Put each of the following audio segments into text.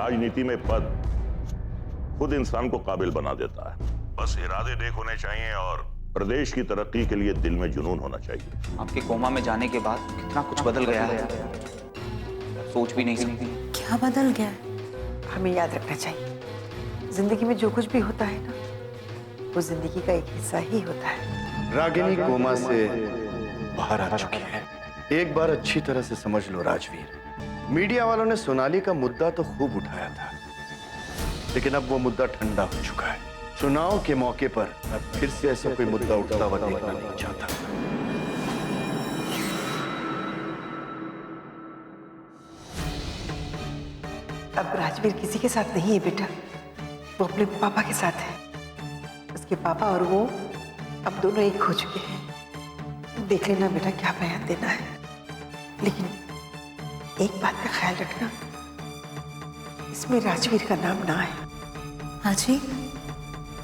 राजनीति में पद खुद इंसान को काबिल बना देता है। बस इरादे नेक होने चाहिए और प्रदेश की तरक्की के लिए दिल में जुनून होना चाहिए। आपके कोमा में जाने के बाद कितना कुछ बदल गया है, सोच भी नहीं सकती। क्या बदल गया है? हमें याद रखना चाहिए, जिंदगी में जो कुछ भी होता है ना, वो जिंदगी का एक हिस्सा ही होता है। रागिनी कोमा से बाहर आ चुकी है। एक बार अच्छी तरह से समझ लो राजवीर, मीडिया वालों ने सोनाली का मुद्दा तो खूब उठाया था, लेकिन अब वो मुद्दा ठंडा हो चुका है। चुनाव के मौके पर मैं फिर से ऐसा कोई मुद्दा उठता हुआ देखना नहीं चाहता। अब राजवीर किसी के साथ नहीं है बेटा, वो अपने पापा के साथ है। उसके पापा और वो अब दोनों एक हो चुके हैं। देख लेना बेटा क्या बयान देना है, लेकिन एक बात का ख्याल रखना, इसमें राजवीर का नाम ना आए। हाजी,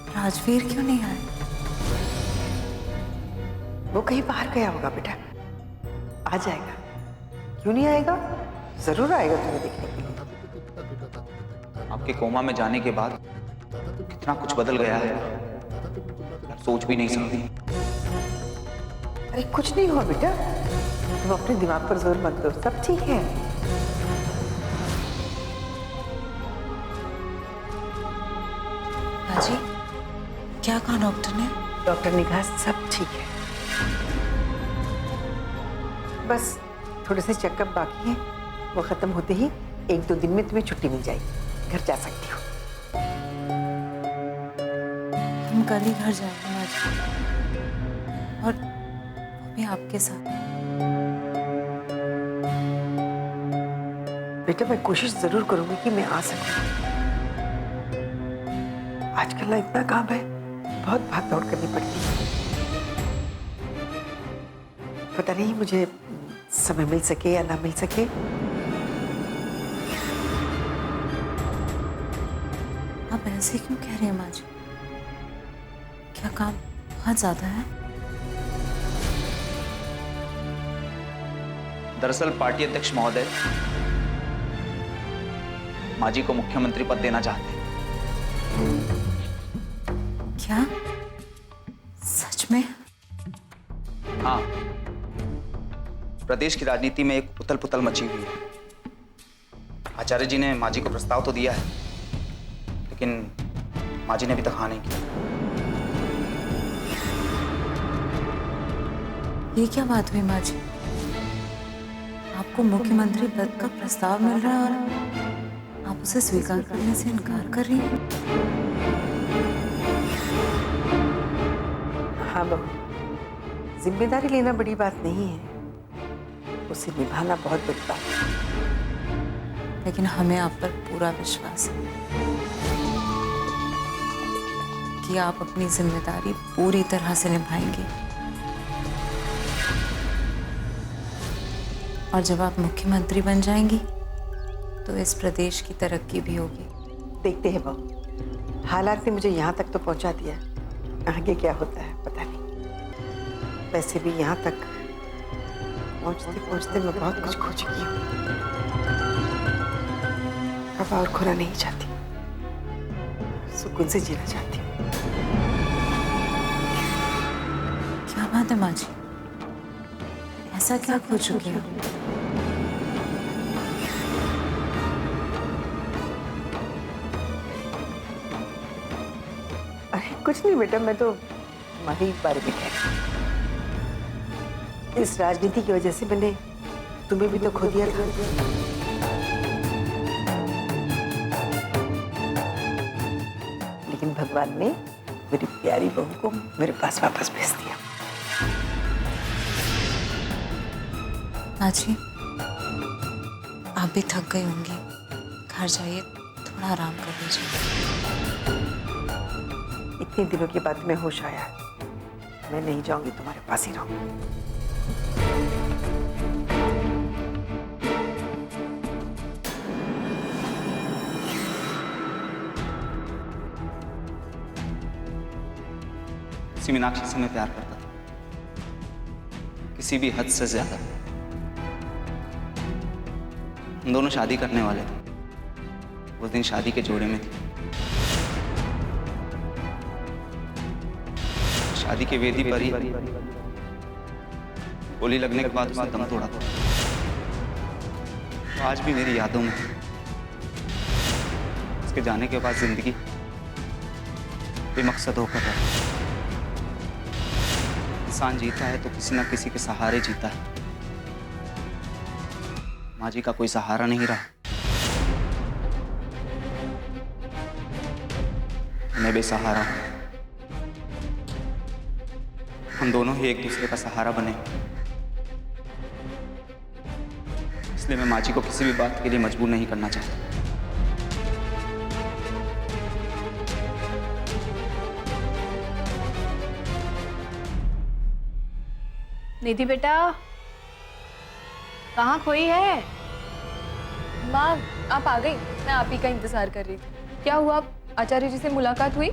राजवीर क्यों नहीं आए? वो कहीं बाहर गया होगा बेटा, आ जाएगा। क्यों नहीं आएगा? जरूर आएगा तुम्हें देखने के लिए। आपके कोमा में जाने के बाद कितना कुछ बदल गया है, सोच भी नहीं सकती। अरे कुछ नहीं हुआ बेटा, तुम अपने दिमाग पर जोर मत दो, सब ठीक है। हाजी, क्या कहा डॉक्टर ने? डॉक्टर ने कहा सब ठीक है, बस थोड़े से चेकअप बाकी है, वो खत्म होते ही 1-2 दिन में तुम्हें छुट्टी मिल जाएगी, घर जा सकती हो। हम कल ही घर जाएंगे माजी, और वो भी आपके साथ। बेटा मैं कोशिश जरूर करूंगी कि मैं आ सकूं। आजकल ना इतना काम है, बहुत भाग दौड़ करनी पड़ती है। पता नहीं मुझे समय मिल सके या ना मिल सके। आप ऐसे क्यों कह रहे हैं माजी? क्या काम बहुत ज्यादा है? दरअसल पार्टी अध्यक्ष महोदय माजी को मुख्यमंत्री पद देना चाहते हैं। क्या सच में? हाँ, प्रदेश की राजनीति में एक उथल पुथल मची हुई है। आचार्य जी ने माजी को प्रस्ताव तो दिया है, लेकिन माजी ने अभी तक हाँ नहीं किया। ये क्या बात हुई माजी? आपको मुख्यमंत्री पद का प्रस्ताव मिल रहा है और आप उसे स्वीकार करने से इनकार कर रही हैं? हाँ बहू, जिम्मेदारी लेना बड़ी बात नहीं है, उसे निभाना बहुत बड़ी बात है। लेकिन हमें आप पर पूरा विश्वास है कि आप अपनी जिम्मेदारी पूरी तरह से निभाएंगे, और जब आप मुख्यमंत्री बन जाएंगी तो इस प्रदेश की तरक्की भी होगी। देखते हैं बहू, हालात ने मुझे यहाँ तक तो पहुँचा दिया, आगे क्या होता है पता नहीं। वैसे भी यहाँ तक पहुँचते पहुँचते मैं बहुत कुछ खो चुकी हूँ, अब और खोना नहीं चाहती, सुकून से जीना चाहती हूँ। क्या बात है माँ जी, ऐसा क्या खो चुकी हो? अरे कुछ नहीं बेटा, मैं तो तुम्हारे बारे में कह रही हूँ। इस राजनीति की वजह से मैंने तुम्हें भी तो खो दिया था। लेकिन भगवान ने मेरी प्यारी बहू को मेरे पास वापस भेज दिया। माँ जी, आप भी थक गई होंगी, घर जाइए, थोड़ा आराम कर लीजिए। इतने दिनों के बाद मैं होश आया, मैं नहीं जाऊंगी, तुम्हारे पास ही रहूंगी। मीनाक्षी से मैं प्यार करता था, किसी भी हद से ज्यादा। हम दोनों शादी करने वाले थे, उस दिन शादी के जोड़े में थी। शादी के वेदी पर ही गोली लगने के बाद उसने दम तोड़ा था। तो आज भी मेरी यादों में है। उसके जाने के बाद जिंदगी बेमकसद होकर रहा। इंसान जीता है तो किसी ना किसी के सहारे जीता है। माँ जी का कोई सहारा नहीं रहा। मैं बेसहारा हूं। हम दोनों ही एक दूसरे का सहारा बने, इसलिए मैं माँ जी को किसी भी बात के लिए मजबूर नहीं करना चाहता। निधि बेटा, कहाँ खोई है? माँ, आप आ गई। मैं आप ही का इंतजार कर रही थी। क्या हुआ, आचार्य जी से मुलाकात हुई?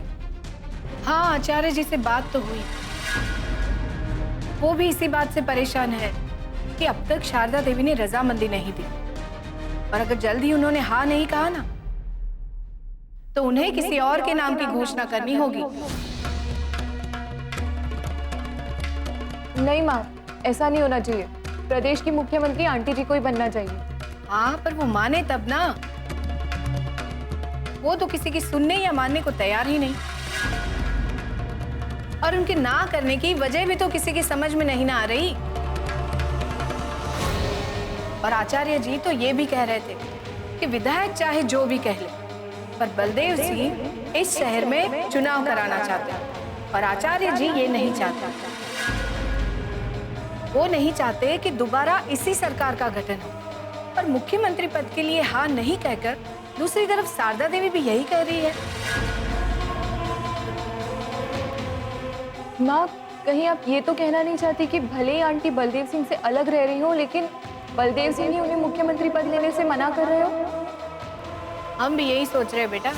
हाँ, आचार्य जी से बात तो हुई। वो भी इसी बात से परेशान है कि अब तक शारदा देवी ने रजामंदी नहीं दी, और अगर जल्द ही उन्होंने हाँ नहीं कहा ना, तो उन्हें किसी और के नाम की घोषणा करनी होगी। नहीं माँ, ऐसा नहीं होना चाहिए। प्रदेश की मुख्यमंत्री आंटी जी को ही बनना चाहिए। हाँ, पर वो माने तब ना। वो तो किसी की सुनने या मानने को तैयार ही नहीं, और उनके ना करने की वजह भी तो किसी की समझ में नहीं ना आ रही। और आचार्य जी तो ये भी कह रहे थे कि विधायक चाहे जो भी कह ले, पर बलदेव सिंह इस शहर में चुनाव कराना चाहते हैं, और आचार्य जी ये नहीं चाहते। वो नहीं चाहते कि दोबारा इसी सरकार का गठन हो, और मुख्यमंत्री पद के लिए हाँ नहीं कहकर दूसरी तरफ शारदा देवी भी यही कह रही है। माँ, कहीं आप ये तो कहना नहीं चाहती कि भले ही आंटी बलदेव सिंह से अलग रह रही हो, लेकिन बलदेव सिंह ही उन्हें मुख्यमंत्री पद लेने से मना कर रहे हो? हम भी यही सोच रहे हैं बेटा,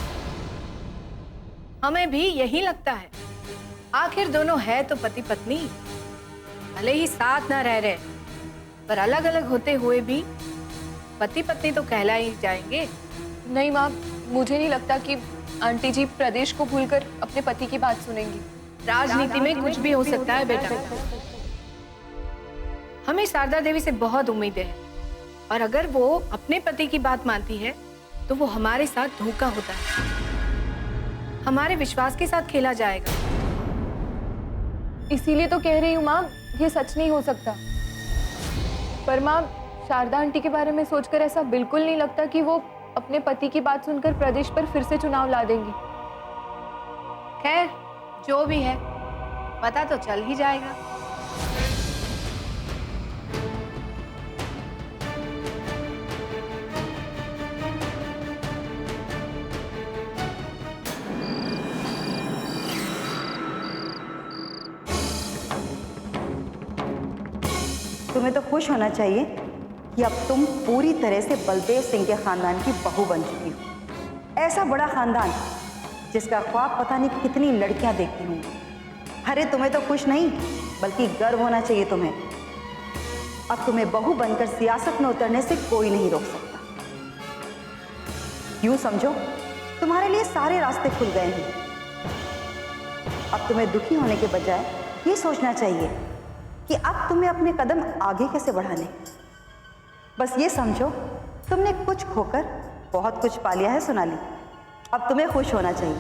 हमें भी यही लगता है। आखिर दोनों है तो पति पत्नी, भले ही साथ ना रह रहे, पर अलग अलग होते हुए भी पति पत्नी तो कहला ही जाएंगे। नहीं माँ, मुझे नहीं लगता कि आंटी जी प्रदेश को भूलकर अपने पति की बात सुनेंगी। राजनीति में कुछ भी हो सकता है बेटा। हमें शारदा देवी से बहुत उम्मीदें हैं, और अगर वो अपने पति की बात मानती है तो वो हमारे साथ धोखा होता है, हमारे विश्वास के साथ खेला जाएगा। इसीलिए तो कह रही हूँ माँ, ये सच नहीं हो सकता। पर माँ, शारदा आंटी के बारे में सोचकर ऐसा बिल्कुल नहीं लगता कि वो अपने पति की बात सुनकर प्रदेश पर फिर से चुनाव ला देंगी। खैर, जो भी है पता तो चल ही जाएगा। तुम्हें तो खुश होना चाहिए कि अब तुम पूरी तरह से बलदेव सिंह के खानदान की बहू बन चुकी हो। ऐसा बड़ा खानदान जिसका ख्वाब पता नहीं कितनी लड़कियां देखती होंगी। अरे तुम्हें तो खुश नहीं बल्कि गर्व होना चाहिए तुम्हें। अब तुम्हें बहू बनकर सियासत में उतरने से कोई नहीं रोक सकता। यूं समझो तुम्हारे लिए सारे रास्ते खुल गए हैं। अब तुम्हें दुखी होने के बजाय ये सोचना चाहिए कि अब तुम्हें अपने कदम आगे कैसे बढ़ाने। बस ये समझो तुमने कुछ खोकर बहुत कुछ पा लिया है सोनाली। अब तुम्हें खुश होना चाहिए।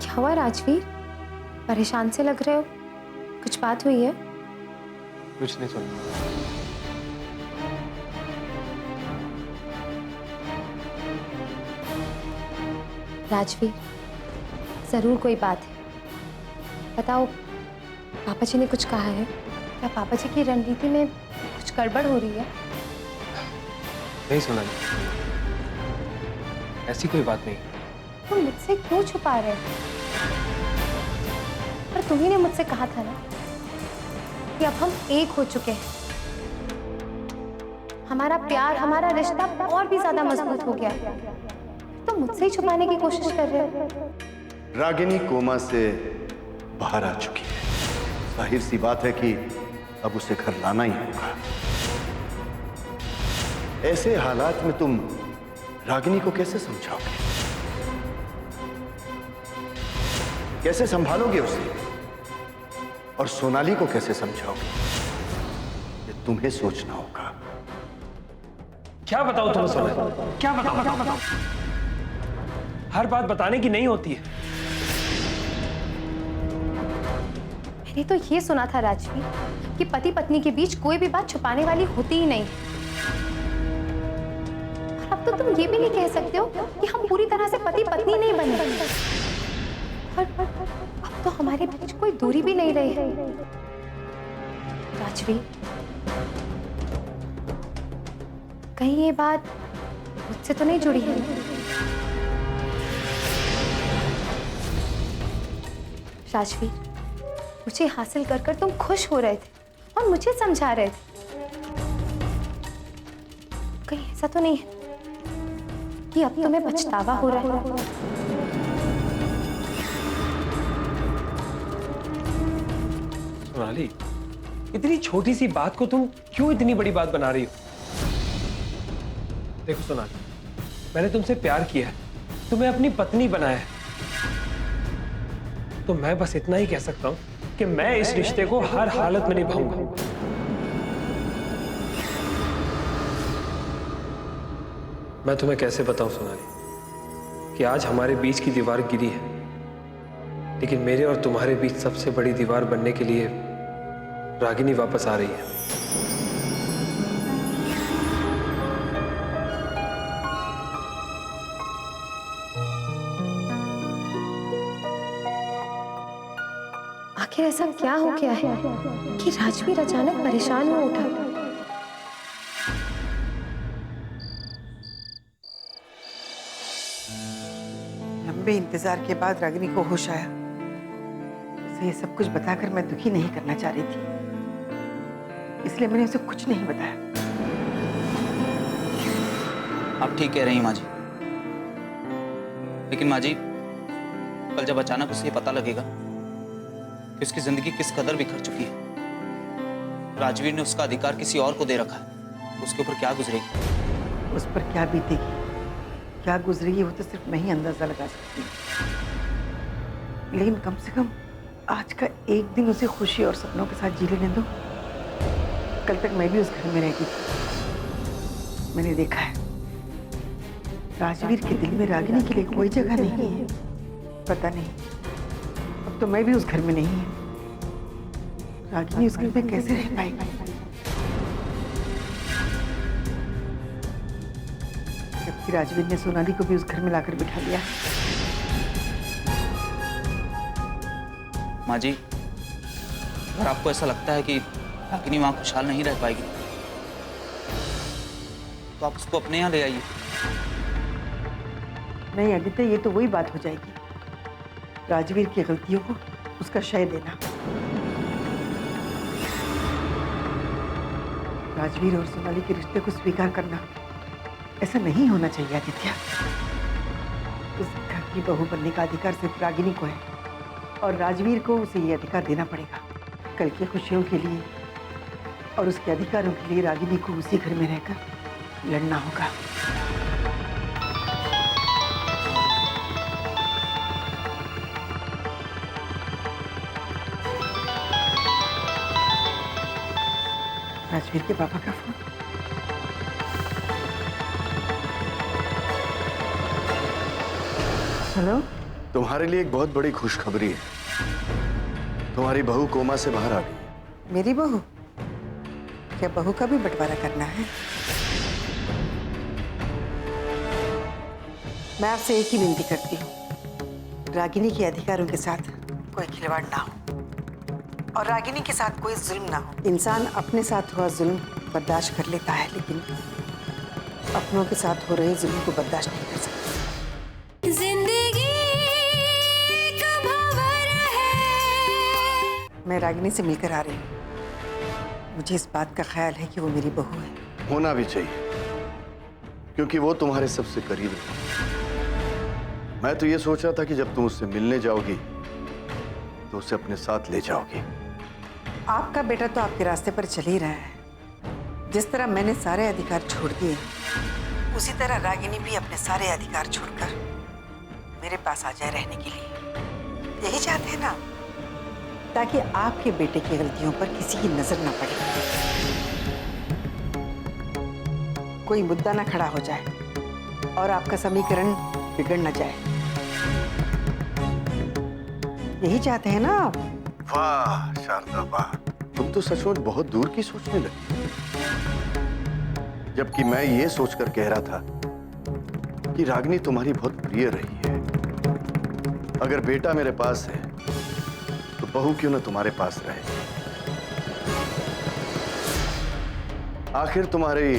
क्या हुआ राजवीर, परेशान से लग रहे हो? कुछ बात हुई है? कुछ नहीं सुना। राजवीर, जरूर कोई बात है। बताओ, पापा जी ने कुछ कहा है? क्या पापा जी की रणनीति में कुछ गड़बड़ हो रही है? नहीं सुना, ऐसी कोई बात नहीं। तुम मुझसे क्यों छुपा रहे हो? पर तुम्ही ने मुझसे कहा था ना कि अब हम एक हो चुके हैं। हमारा प्यार, हमारा रिश्ता और भी ज्यादा मजबूत हो गया। तो मुझसे ही छुपाने की कोशिश कर रहे हो। रागिनी कोमा से बाहर आ चुकी है। जाहिर सी बात है कि अब उसे घर लाना ही होगा। ऐसे हालात में तुम रागिनी को कैसे समझाओगे, कैसे संभालोगे उसे, और सोनाली को कैसे समझाओगे, ये तुम्हें सोचना होगा। क्या बताऊं तुम्हें सोना, क्या बताऊं? हर बात बताने की नहीं होती है। मैंने तो ये सुना था राजवीर कि पति पत्नी के बीच कोई भी बात छुपाने वाली होती ही नहीं। और अब तो तुम ये भी नहीं कह सकते हो कि हम पूरी तरह से पति पत्नी नहीं बने। और अब तो हमारे बीच कोई दूरी भी नहीं रही है। राजवीर, कहीं ये बात मुझसे तो नहीं जुड़ी है? राजवीर, मुझे हासिल कर कर तुम खुश हो रहे थे और मुझे समझा रहे थे। कहीं ऐसा तो नहीं है कि अब तुम्हें पछतावा हो रहा है? सोनाली, इतनी छोटी सी बात को तुम क्यों इतनी बड़ी बात बना रही हो? देखो सोनाली, मैंने तुमसे प्यार किया है, तुम्हें अपनी पत्नी बनाया है, तो मैं बस इतना ही कह सकता हूं कि मैं इस रिश्ते को हर हालत में निभाऊंगा। मैं तुम्हें कैसे बताऊं सोनाली कि आज हमारे बीच की दीवार गिरी है, लेकिन मेरे और तुम्हारे बीच सबसे बड़ी दीवार बनने के लिए रागिनी वापस आ रही है। आखिर ऐसा क्या हो गया है कि राजवीर अचानक परेशान हो उठा? लंबे इंतजार के बाद रागिनी को होश आया। उसे ये सब कुछ बताकर मैं दुखी नहीं करना चाह रही थी, इसलिए मैंने उसे कुछ नहीं बताया। आप ठीक कह रही हैं माँ जी, लेकिन माँ जी, कल जब अचानक उसे पता लगेगा कि उसकी जिंदगी किस कदर बिखर चुकी है, राजवीर ने उसका अधिकार किसी और को दे रखा है, तो उसके ऊपर क्या गुजरेगी? उस पर क्या बीतेगी, क्या गुजरेगी, वो तो सिर्फ मैं ही अंदाजा लगा सकती हूँ। लेकिन कम से कम आज का एक दिन उसे खुशी और सपनों के साथ जी लेने दो। कल तक मैं भी उस घर में रहती थी, मैंने देखा है राजवीर के दिल में रागिनी के लिए कोई जगह नहीं है। पता नहीं अब तो मैं भी उस घर में नहीं है, रागिनी उस घर में कैसे रह पाएगी? जबकि राजवीर ने सोनाली को भी उस घर में लाकर बिठा लिया। माँ जी, अगर आपको ऐसा लगता है कि रागिनी वहां खुशहाल नहीं रह पाएगी, तो आप उसको अपने यहाँ ले आइए। नहीं आदित्य, ये तो वही बात हो जाएगी, राजवीर की गलतियों को उसका श्रेय देना। राजवीर और सोनाली के रिश्ते को स्वीकार करना ऐसा नहीं होना चाहिए आदित्य। उस घर की बहू बनने का अधिकार सिर्फ रागिनी को है और राजवीर को उसे ये अधिकार देना पड़ेगा। कल की खुशियों के लिए और उसके अधिकारों के लिए रागिनी को उसी घर में रहकर लड़ना होगा। राजवीर के पापा का फोन। हेलो, तुम्हारे लिए एक बहुत बड़ी खुशखबरी है। तुम्हारी बहू कोमा से बाहर आ गई। मेरी बहू? क्या बहू का भी बंटवारा करना है? मैं आपसे एक ही विनती करती हूँ, रागिनी के अधिकारों के साथ कोई खिलवाड़ ना हो और रागिनी के साथ कोई जुल्म ना हो। इंसान अपने साथ हुआ जुल्म बर्दाश्त कर लेता है, लेकिन अपनों के साथ हो रहे जुल्म को बर्दाश्त नहीं कर सकता। मैं रागिनी से मिलकर आ रही हूँ। मुझे इस बात का ख्याल है कि वो मेरी बहू है। होना भी चाहिए, क्योंकि वो तुम्हारे सबसे करीब है। मैं तो ये सोच रहा था कि जब तुम उससे मिलने जाओगी तो उसे अपने साथ ले जाओगी, आपका बेटा तो आपके रास्ते पर चल ही रहा है। जिस तरह मैंने सारे अधिकार छोड़ दिए, उसी तरह रागिनी भी अपने सारे अधिकार छोड़कर मेरे पास आ जाए रहने के लिए। यही चाहते हैं ना, ताकि आपके बेटे की गलतियों पर किसी की नजर ना पड़े, कोई मुद्दा ना खड़ा हो जाए और आपका समीकरण बिगड़ ना जाए। यही चाहते हैं ना आप? वाह शारदा वाह, तुम तो सचमुच बहुत दूर की सोचने लगी। जबकि मैं ये सोचकर कह रहा था कि रागिनी तुम्हारी बहुत प्रिय रही है। अगर बेटा मेरे पास है तो बहू क्यों ना तुम्हारे पास रहे। आखिर तुम्हारी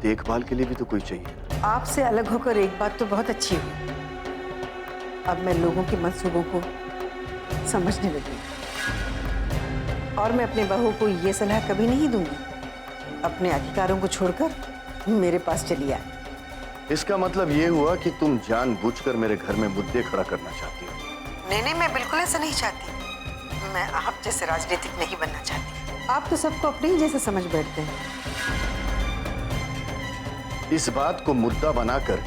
देखभाल के लिए भी तो कोई चाहिए। आपसे अलग होकर एक बात तो बहुत अच्छी हुई, अब मैं लोगों के मंसूबों को समझने लगी और मैं अपने बहू को ये सलाह कभी नहीं दूंगी अपने अधिकारों को छोड़कर मेरे पास चली आए। इसका मतलब ये हुआ कि तुम जानबूझकर मेरे घर में मुद्दे खड़ा करना चाहती हो। नहीं, मैं बिल्कुल ऐसा नहीं चाहती। मैं आप जैसे राजनीतिक नहीं बनना चाहती। आप तो सबको अपने ही जैसे समझ बैठते हैं। इस बात को मुद्दा बनाकर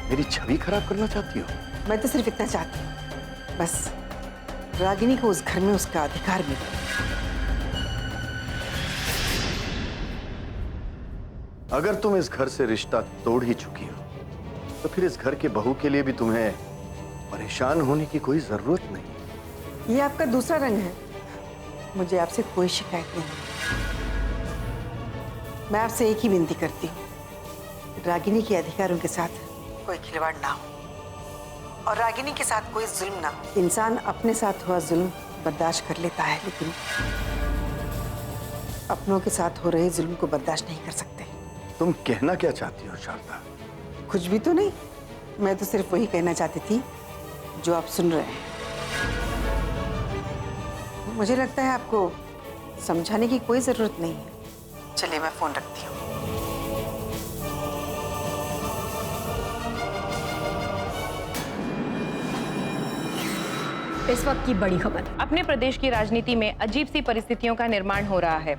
मेरी छवि खराब करना चाहती हो? मैं तो सिर्फ इतना चाहती हूँ, बस रागिनी को उस घर में उसका अधिकार मिले। अगर तुम इस घर से रिश्ता तोड़ ही चुकी हो तो फिर इस घर के बहू के लिए भी तुम्हें परेशान होने की कोई जरूरत नहीं। ये आपका दूसरा रंग है। मुझे आपसे कोई शिकायत नहीं। मैं आपसे एक ही विनती करती हूँ, रागिनी के अधिकारों के साथ कोई खिलवाड़ ना हो और रागिनी के साथ कोई जुल्म ना हो। इंसान अपने साथ हुआ जुल्म बर्दाश्त कर लेता है, लेकिन अपनों के साथ हो रहे जुल्म को बर्दाश्त नहीं कर सकते। तुम कहना क्या चाहती हो शारदा? कुछ भी तो नहीं, मैं तो सिर्फ वही कहना चाहती थी जो आप सुन रहे हैं। मुझे लगता है आपको समझाने की कोई जरूरत नहीं है। चलिए मैं फोन रखती हूँ। इस वक्त की बड़ी खबर। अपने प्रदेश की राजनीति में अजीब सी परिस्थितियों का निर्माण हो रहा है।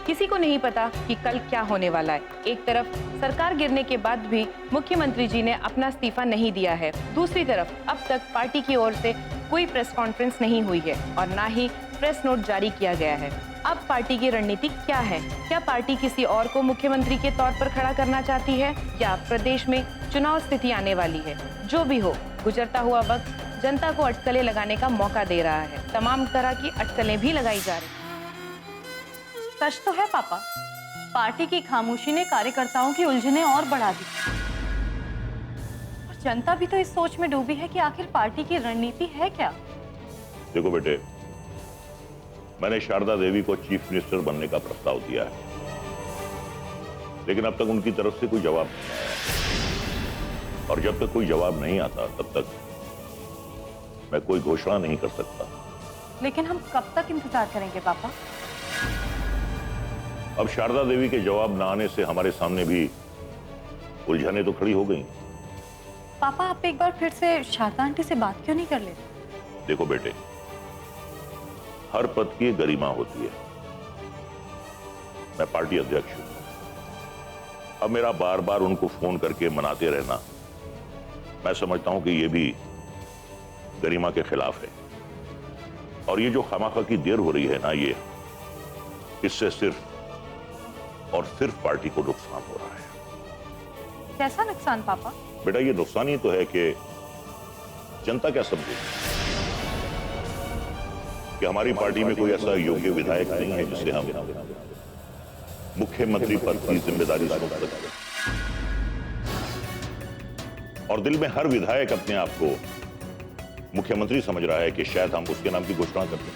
किसी को नहीं पता कि कल क्या होने वाला है। एक तरफ सरकार गिरने के बाद भी मुख्यमंत्री जी ने अपना इस्तीफा नहीं दिया है, दूसरी तरफ अब तक पार्टी की ओर से कोई प्रेस कॉन्फ्रेंस नहीं हुई है और ना ही प्रेस नोट जारी किया गया है। अब पार्टी की रणनीति क्या है? क्या पार्टी किसी और को मुख्यमंत्री के तौर पर खड़ा करना चाहती है या प्रदेश में चुनाव स्थिति आने वाली है? जो भी हो, गुजरता हुआ वक्त जनता को अटकलें लगाने का मौका दे रहा है। तमाम तरह की अटकलें भी लगाई जा रही। सच तो है पापा, पार्टी की खामोशी ने कार्यकर्ताओं की उलझनें और बढ़ा दी और जनता भी तो इस सोच में डूबी है कि आखिर पार्टी की रणनीति है क्या। देखो बेटे, मैंने शारदा देवी को चीफ मिनिस्टर बनने का प्रस्ताव दिया है, लेकिन अब तक उनकी तरफ से कोई जवाब नहीं आया और जब तक कोई जवाब नहीं आता तब तक मैं कोई घोषणा नहीं कर सकता। लेकिन हम कब तक इंतजार करेंगे पापा? अब शारदा देवी के जवाब न आने से हमारे सामने भी उलझनें तो खड़ी हो गई। पापा आप एक बार फिर से शारदा आंटी से बात क्यों नहीं कर लेते? देखो बेटे, हर पद की एक गरिमा होती है। मैं पार्टी अध्यक्ष हूं, अब मेरा बार बार उनको फोन करके मनाते रहना मैं समझता हूं कि यह भी गरिमा के खिलाफ है। और ये जो खामाखा की देर हो रही है ना, ये इससे सिर्फ और सिर्फ पार्टी को नुकसान हो रहा है। कैसा नुकसान पापा? बेटा, ये नुकसान ही तो है कि जनता क्या समझेगी कि हमारी पार्टी में कोई ऐसा योग्य विधायक नहीं है जिसे हम मुख्यमंत्री पद की जिम्मेदारी सौंप सकें। और दिल में हर विधायक अपने आप को मुख्यमंत्री समझ रहा है कि शायद हम उसके नाम की घोषणा कर दें।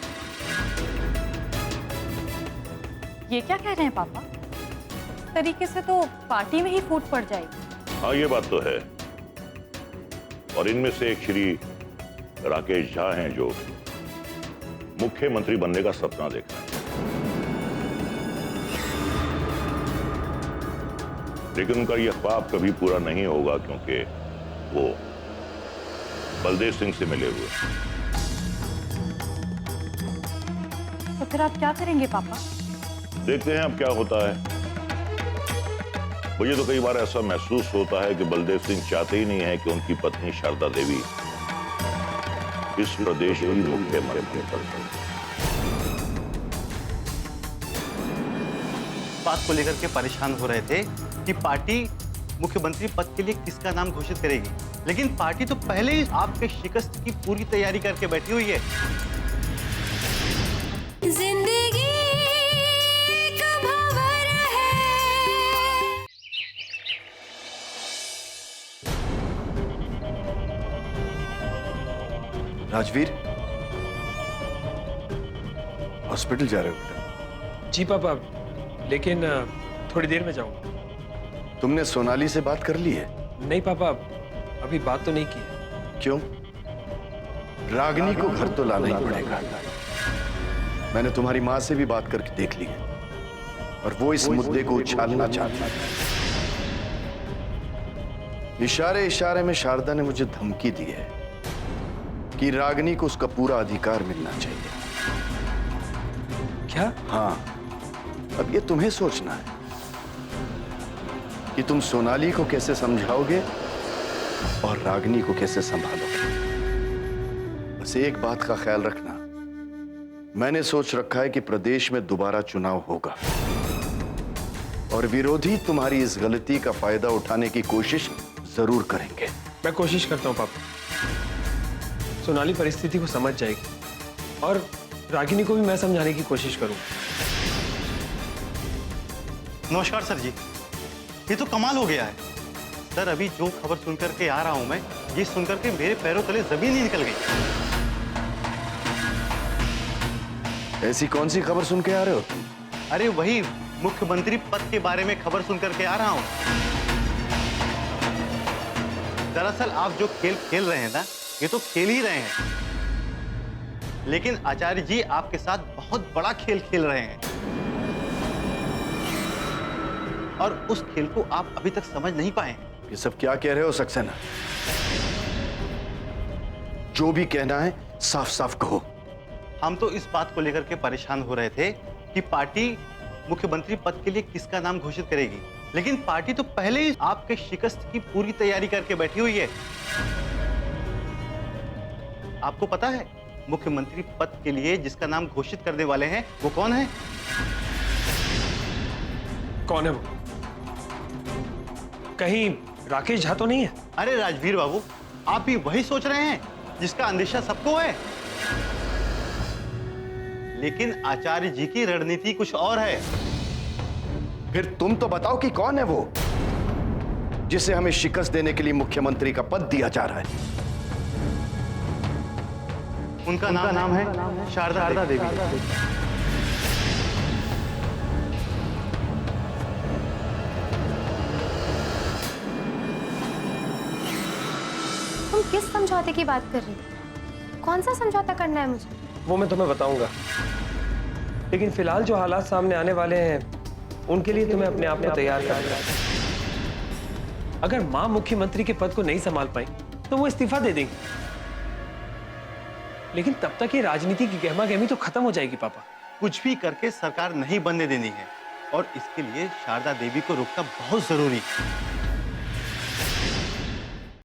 ये क्या कह रहे हैं पापा? इस तरीके से तो पार्टी में ही फूट पड़ जाएगी। हाँ, ये बात तो है। और इनमें से एक श्री राकेश झा हैं जो मुख्यमंत्री बनने का सपना देख रहे हैं, लेकिन उनका यह ख्वाब कभी पूरा नहीं होगा क्योंकि वो बलदेव सिंह से मिले हुए। तो फिर आप क्या करेंगे पापा? देखते हैं अब क्या होता है। मुझे तो कई बार ऐसा महसूस होता है कि बलदेव सिंह चाहते ही नहीं है कि उनकी पत्नी शारदा देवी इस प्रदेश की मुख्यमंत्री बन सके। बात को लेकर के परेशान हो रहे थे कि पार्टी मुख्यमंत्री पद के लिए किसका नाम घोषित करेगी, लेकिन पार्टी तो पहले ही आपके शिकस्त की पूरी तैयारी करके बैठी हुई है। जिंदगी का भंवर है। राजवीर, हॉस्पिटल जा रहे हो बेटा? जी पापा, लेकिन थोड़ी देर में जाऊंगा। तुमने सोनाली से बात कर ली है? नहीं पापा, अभी बात तो नहीं की है। क्यों? रागिनी को घर तो लाना ही पड़ेगा। मैंने तुम्हारी माँ से भी बात करके देख ली है और वो इस मुद्दे को उछालना चाहती है। इशारे इशारे में शारदा ने मुझे धमकी दी है कि रागिनी को उसका पूरा अधिकार मिलना चाहिए। क्या? हाँ, अब ये तुम्हें सोचना है कि तुम सोनाली को कैसे समझाओगे और रागिनी को कैसे संभालोगे। बस एक बात का ख्याल रखना, मैंने सोच रखा है कि प्रदेश में दोबारा चुनाव होगा और विरोधी तुम्हारी इस गलती का फायदा उठाने की कोशिश जरूर करेंगे। मैं कोशिश करता हूँ पापा। सोनाली परिस्थिति को समझ जाएगी और रागिनी को भी मैं समझाने की कोशिश करूंगा। नमस्कार सर जी, ये तो कमाल हो गया है सर। अभी जो खबर सुनकर के आ रहा हूं मैं, ये सुनकर के मेरे पैरों तले जमीन ही निकल गई। ऐसी कौन सी खबर सुन के आ रहे हो तुम? अरे वही मुख्यमंत्री पद के बारे में खबर सुनकर के आ रहा हूं। दरअसल आप जो खेल खेल रहे हैं ना, ये तो खेल ही रहे हैं, लेकिन आचार्य जी आपके साथ बहुत बड़ा खेल खेल रहे हैं और उस खेल को आप अभी तक समझ नहीं पाए हैं। ये सब क्या कह रहे हो सक्सेना? जो भी कहना है साफ साफ कहो। हम तो इस बात को लेकर के परेशान हो रहे थे कि पार्टी मुख्यमंत्री पद के लिए किसका नाम घोषित करेगी, लेकिन पार्टी तो पहले ही आपके शिकस्त की पूरी तैयारी करके बैठी हुई है। आपको पता है मुख्यमंत्री पद के लिए जिसका नाम घोषित करने वाले हैं वो कौन है? कौन है वो? कहीं राकेश झा तो नहीं है? अरे राजवीर बाबू, आप भी वही सोच रहे हैं जिसका अंदेशा सबको है, लेकिन आचार्य जी की रणनीति कुछ और है। फिर तुम तो बताओ कि कौन है वो जिसे हमें शिकस्त देने के लिए मुख्यमंत्री का पद दिया जा रहा है। उनका नाम है शारदा देवी। तुम किस समझौते की बात कर रही हो? कौन सा समझौता करना है मुझे? वो मैं तुम्हें बताऊंगा, लेकिन फिलहाल जो हालात सामने आने वाले हैं उनके लिए तुम्हें अपने आप को तैयार करना है। अगर मां मुख्यमंत्री के पद को नहीं संभाल पाई तो वो इस्तीफा दे देंगी, लेकिन तब तक ये राजनीति की गहमा-गहमी तो खत्म हो जाएगी पापा। कुछ भी करके सरकार नहीं बनने देनी है और इसके लिए शारदा देवी को रोकना बहुत जरूरी है।